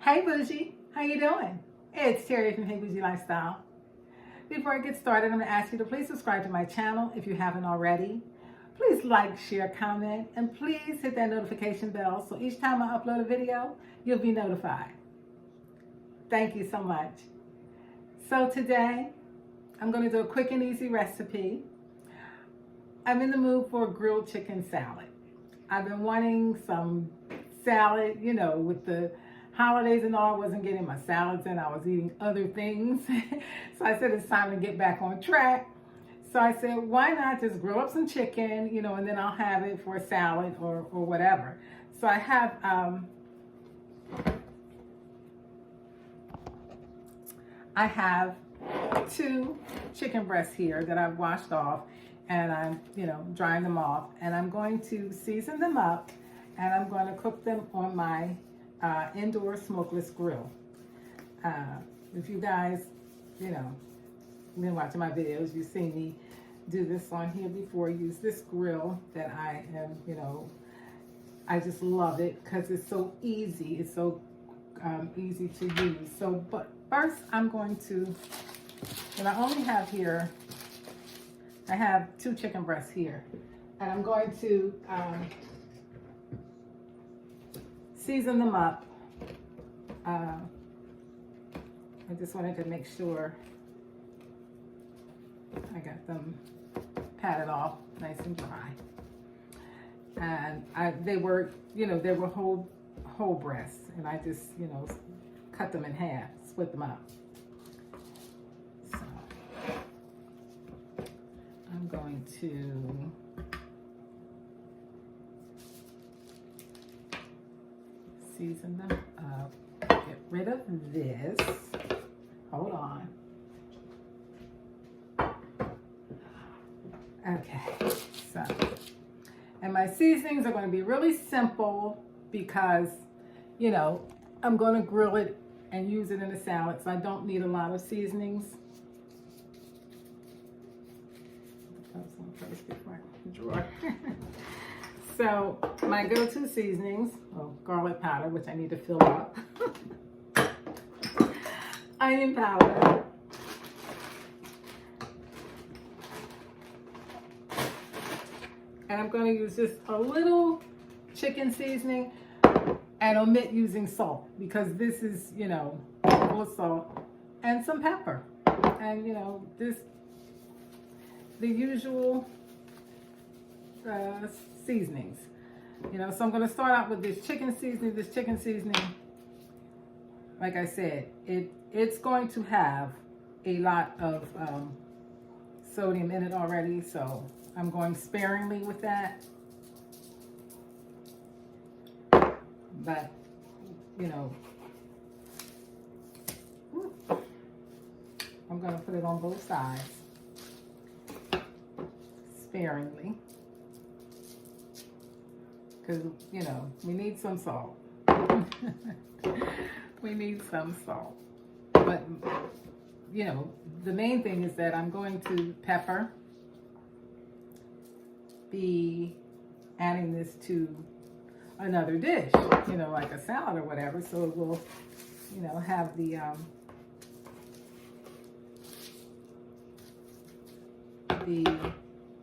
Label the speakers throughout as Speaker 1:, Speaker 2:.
Speaker 1: Hey Bougie, how you doing? It's Terry from Hey Bougie Lifestyle. Before I get started, I'm going to ask you to please subscribe to my channel if you haven't already. Please like, share, comment, and please hit that notification bell so each time I upload a video, you'll be notified. Thank you so much. So today, I'm going to do a quick and easy recipe. I'm in the mood for a grilled chicken salad. I've been wanting some salad, you know, with the holidays and all. I wasn't getting my salads in, I was eating other things. So I said it's time to get back on track. So I said, why not just grill up some chicken, you know, and then I'll have it for a salad or whatever. So I have 2 chicken breasts here that I've washed off, and I'm, you know, drying them off, and I'm going to season them up, and I'm going to cook them on my indoor smokeless grill. If you guys, you know, been watching my videos, you've seen me do this on here before. Use this grill that I am, you know, I just love it because it's so easy. It's so easy to use. So, but first I'm going to, and I only have here, I have 2 chicken breasts here, and I'm going to season them up. I just wanted to make sure I got them patted off nice and dry. And they were, you know, they were whole breasts, and I just, you know, cut them in half, split them up. So I'm going to season them up. Get rid of this. Hold on. Okay, so, and my seasonings are going to be really simple because, you know, I'm going to grill it and use it in a salad, so I don't need a lot of seasonings. First before I open the drawer. So my go-to seasonings, well, garlic powder, which I need to fill up, onion powder, and I'm going to use just a little chicken seasoning and omit using salt because this is, you know, full of salt, and some pepper, and, you know, this, the usual seasonings, you know. So I'm going to start out with this chicken seasoning. This chicken seasoning, like I said, it's going to have a lot of sodium in it already, so I'm going sparingly with that. But, you know, I'm going to put it on both sides sparingly because, you know, we need some salt. We need some salt. But, you know, the main thing is that I'm going to be adding this to another dish, you know, like a salad or whatever, so it will, you know, have the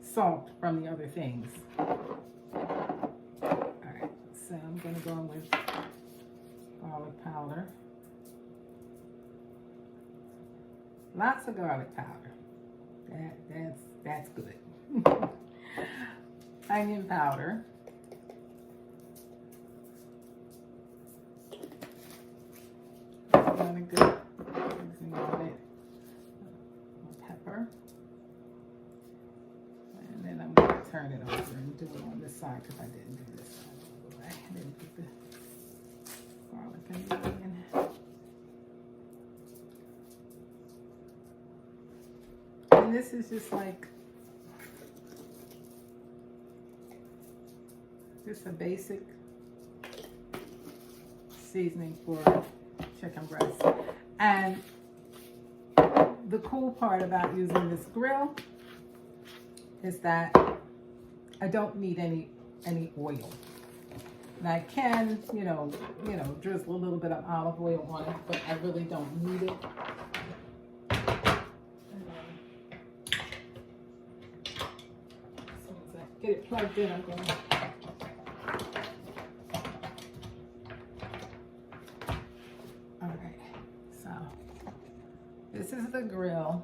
Speaker 1: salt from the other things. Alright, so I'm going to go in with garlic powder. Lots of garlic powder. That's good. Onion powder. Really good. Using a bit of pepper. And then I'm going to turn it over and do it on this side because I didn't do this side all the way. I didn't put the garlic and the onion. And this is just like just a basic seasoning for chicken breast. And the cool part about using this grill is that I don't need any oil. And I can, drizzle a little bit of olive oil on it, but I really don't need it. As soon as I get it plugged in, I'm going to this is the grill,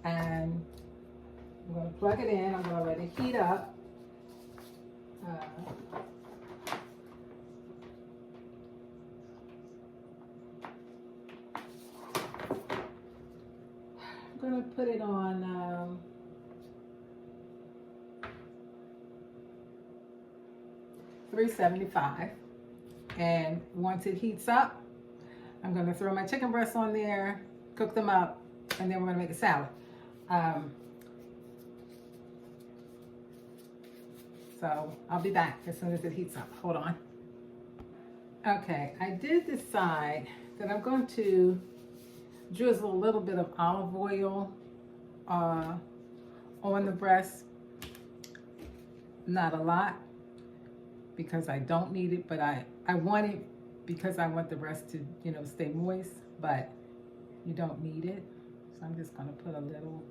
Speaker 1: and I'm going to plug it in. I'm going to let it heat up. I'm going to put it on 375, and once it heats up, I'm going to throw my chicken breasts on there, cook them up, and then we're going to make a salad. So I'll be back as soon as it heats up. Hold on. Okay, I did decide that I'm going to drizzle a little bit of olive oil on the breast. Not a lot, because I don't need it, but I want it because I want the breast to, stay moist, but you don't need it. So I'm just going to put a little,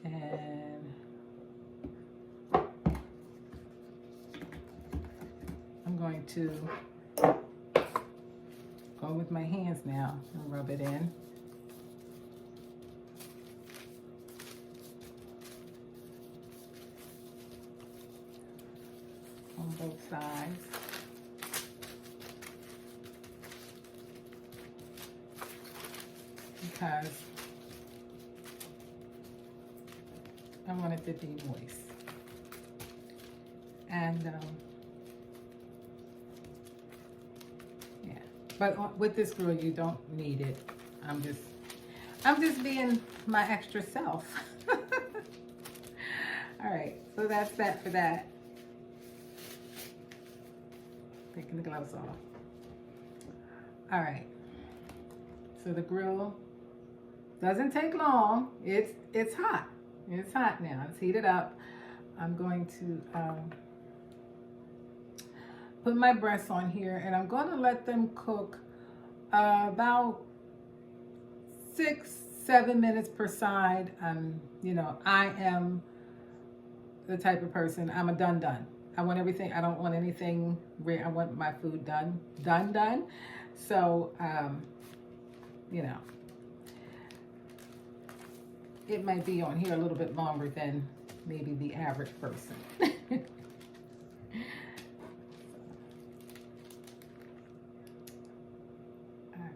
Speaker 1: and I'm going to go with my hands now and rub it in. On both sides. Because I want it to be moist. And yeah, but with this grill you don't need it. I'm just being my extra self. All right, so that's that for that. Taking the gloves off. All right, so the grill doesn't take long. It's hot. It's hot now. It's heated up. I'm going to put my breasts on here, and I'm going to let them cook about 6-7 minutes per side. I am the type of person, I'm a done. I want everything. I don't want anything rare. I want my food done. So, it might be on here a little bit longer than maybe the average person. All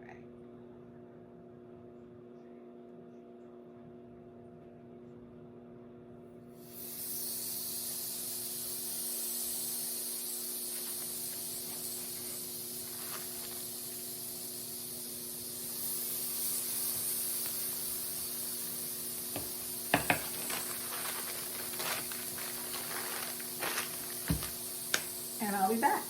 Speaker 1: right. And I'll be back.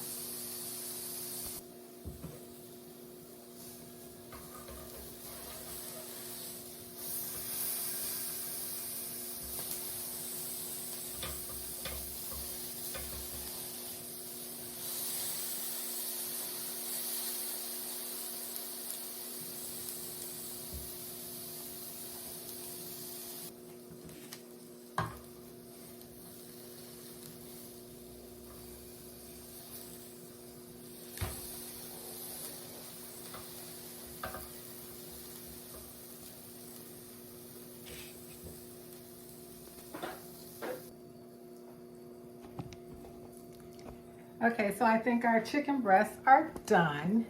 Speaker 1: Okay, so I think our chicken breasts are done.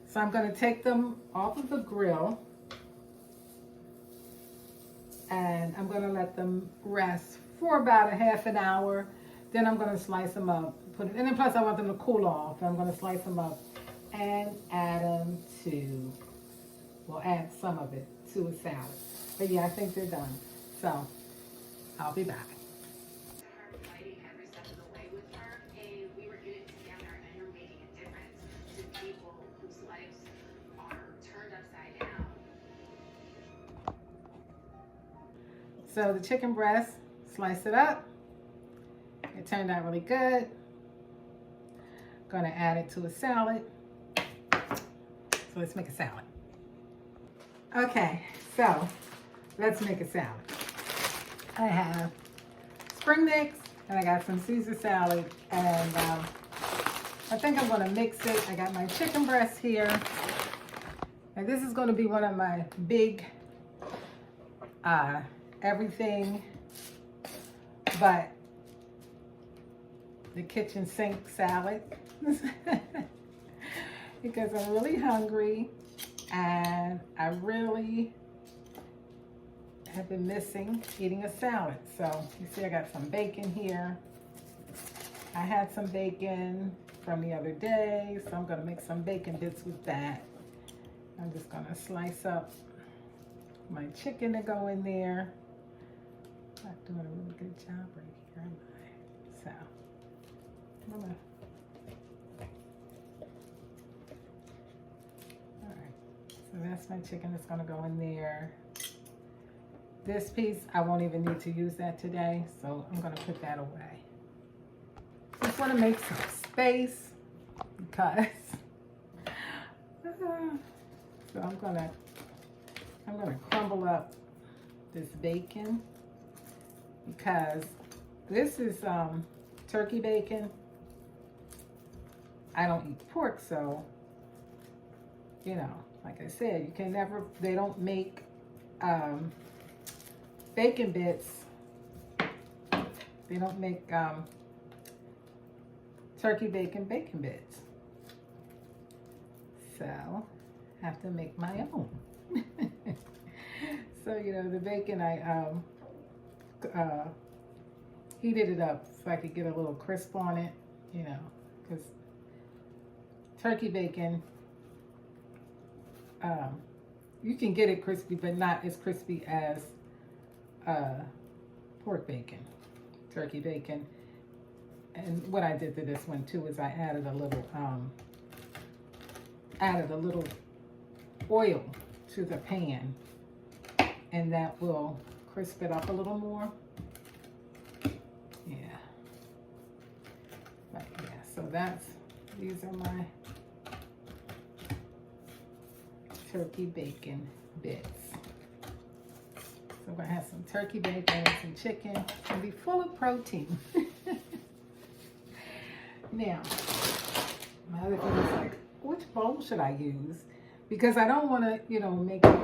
Speaker 1: So I'm going to take them off of the grill, and I'm going to let them rest for about a half an hour. Then I'm going to slice them up, and then plus I want them to cool off. I'm going to slice them up and add them to, add some of it to a salad. But yeah, I think they're done. So I'll be back. So the chicken breast, slice it up. It turned out really good. Gonna add it to a salad. So let's make a salad. Okay, so let's make a salad. I have spring mix and I got some Caesar salad, and I think I'm gonna mix it. I got my chicken breast here, and this is gonna be one of my big everything but the kitchen sink salad because I'm really hungry and I really have been missing eating a salad. So you see I got some bacon here. I had some bacon from the other day, so I'm gonna make some bacon bits with that. I'm just gonna slice up my chicken to go in there. I'm not doing a really good job right here, am I? So I'm gonna, all right, so that's my chicken that's gonna go in there. This piece, I won't even need to use that today, so I'm gonna put that away. Just wanna make some space because, so I'm gonna crumble up this bacon because this is turkey bacon. I don't eat pork, so, you know, like I said, you can never, they don't make bacon bits. They don't make turkey bacon bits. So I have to make my own. So, you know, the bacon, I heated it up so I could get a little crisp on it, you know, because turkey bacon, you can get it crispy, but not as crispy as pork bacon, turkey bacon. And what I did to this one too is I added a little oil to the pan, and that will crisp it up a little more. Yeah. But yeah, so these are my turkey bacon bits. So I'm gonna have some turkey bacon and some chicken. It's gonna be full of protein. Now, my other thing is like, which bowl should I use? Because I don't want to, you know, make it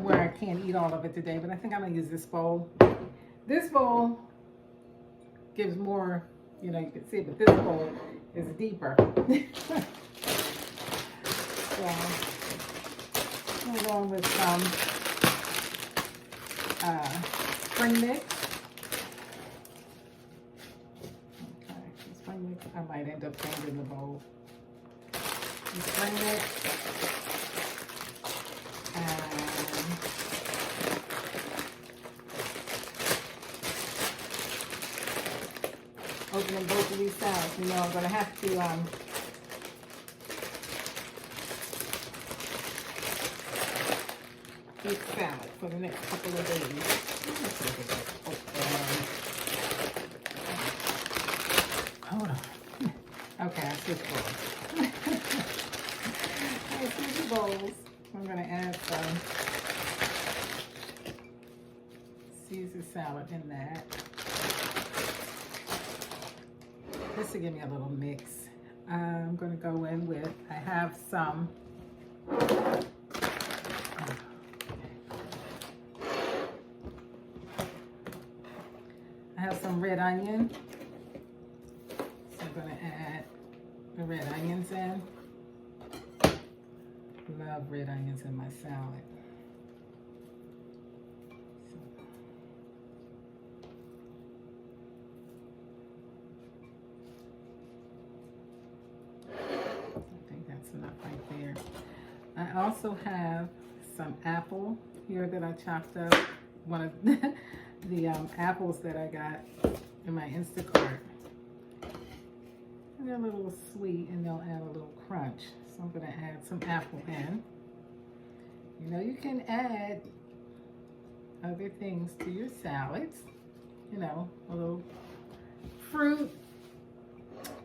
Speaker 1: where I can't eat all of it today, but I think I'm gonna use this bowl. This bowl gives more, you know, you can see it, but this bowl is deeper. So I'm going with some spring mix. Okay, spring mix. I might end up changing the bowl. Spring mix. Opening both of these salads, you know, I'm gonna have to eat salad for the next couple of days. Hold on. Okay, I switched bowls. I switched bowls. I'm gonna add some Caesar salad in that. This will give me a little mix. I'm going to go in with, I have some red onion. So I'm going to add the red onions in. Love red onions in my salad. Enough right there. I also have some apple here that I chopped up. One of the apples that I got in my Instacart. And they're a little sweet and they'll add a little crunch. So I'm going to add some apple in. You know, you can add other things to your salads. You know, a little fruit.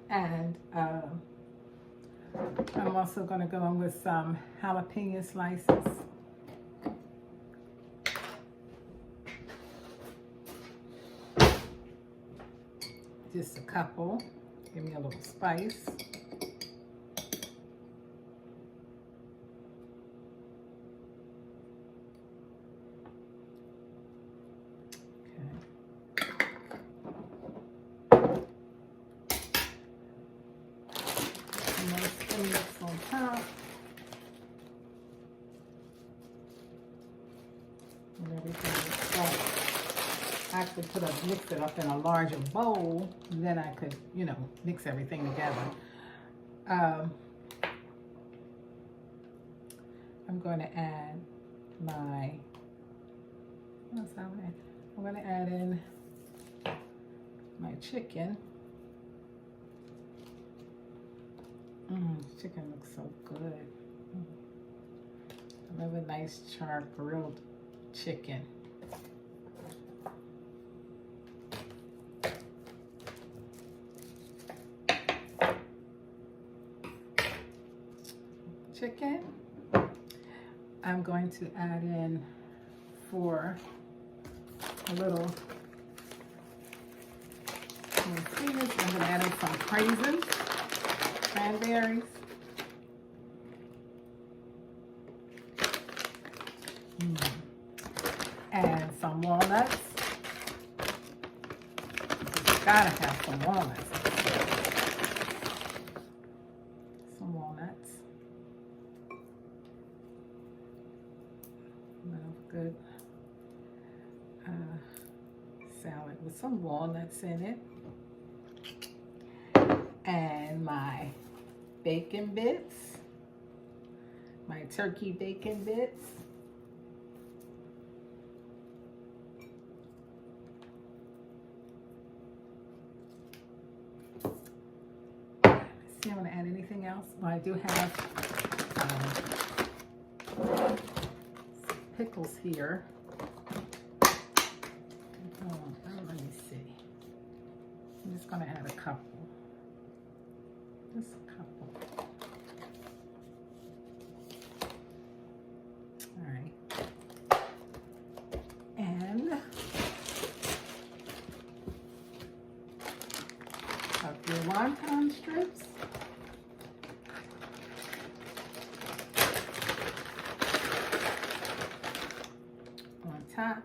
Speaker 1: And I'm also going to go in with some jalapeno slices. Just a couple. Give me a little spice. Mix on top. And everything is done. I could mix it up in a larger bowl, then I could, you know, mix everything together. I'm going to add my, I'm going to add in my chicken. Chicken looks so good. I love a nice charred grilled chicken. Chicken. I'm going to add in for a little sweetness. I'm going to add in some crasins. Cranberries, and some walnuts. You gotta have some walnuts. Some walnuts. A little good salad with some walnuts in it. And my bacon bits, my turkey bacon bits. Let's see, I want to add anything else. Well, I do have pickles here. Let me see. I'm just going to add a couple. Just a couple. All right. And a few wonton strips. On top.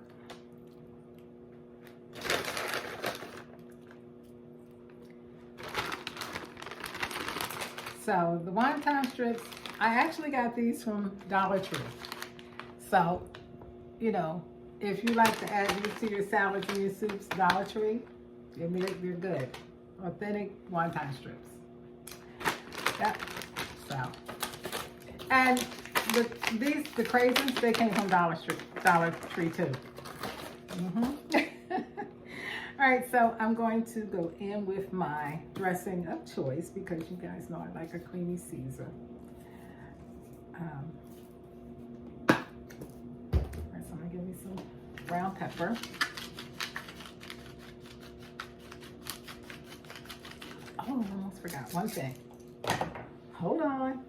Speaker 1: So the wonton strips, I actually got these from Dollar Tree. So, you know, if you like to add these to your salads and your soups, Dollar Tree, they're good. Authentic wonton strips. Yep. So, and the craisins, they came from Dollar Tree too. All right, so I'm going to go in with my dressing of choice because you guys know I like a creamy Caesar. All right, so I'm gonna give me some brown pepper. Oh, I almost forgot one thing. Hold on.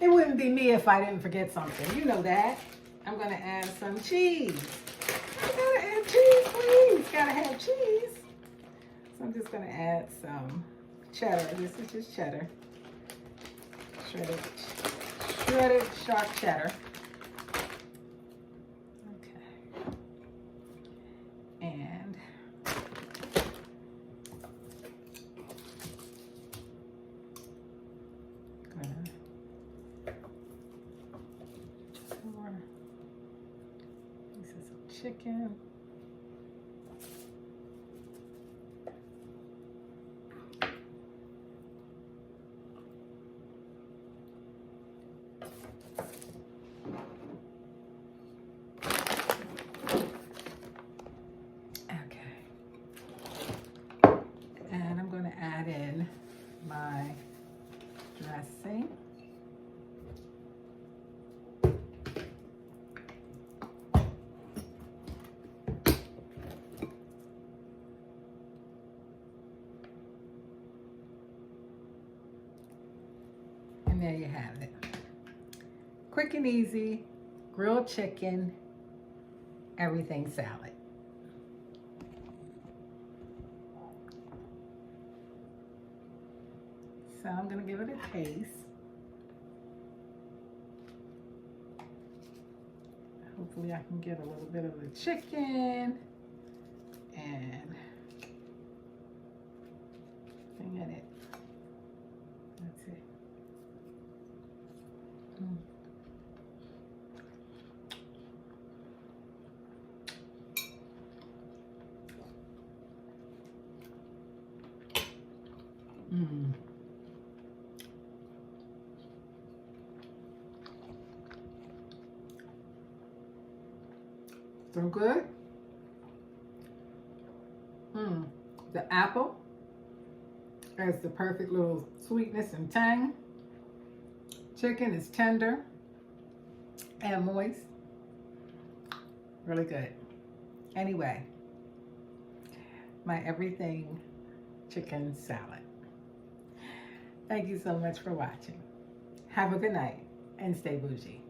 Speaker 1: It wouldn't be me if I didn't forget something. You know that. I'm going to add some cheese. I gotta add cheese, please. Gotta have cheese. So I'm just going to add some cheddar. This is just cheddar. Shredded sharp cheddar. Okay. And pieces of chicken. Okay. And I'm going to add in my dressing. And there you have it. Quick and easy, grilled chicken, everything salad. So I'm gonna give it a taste. Hopefully I can get a little bit of the chicken and thing in it. That's it. So good. The apple has the perfect little sweetness and tang. Chicken is tender and moist. Really good. Anyway, my everything chicken salad. Thank you so much for watching. Have a good night and stay bougie.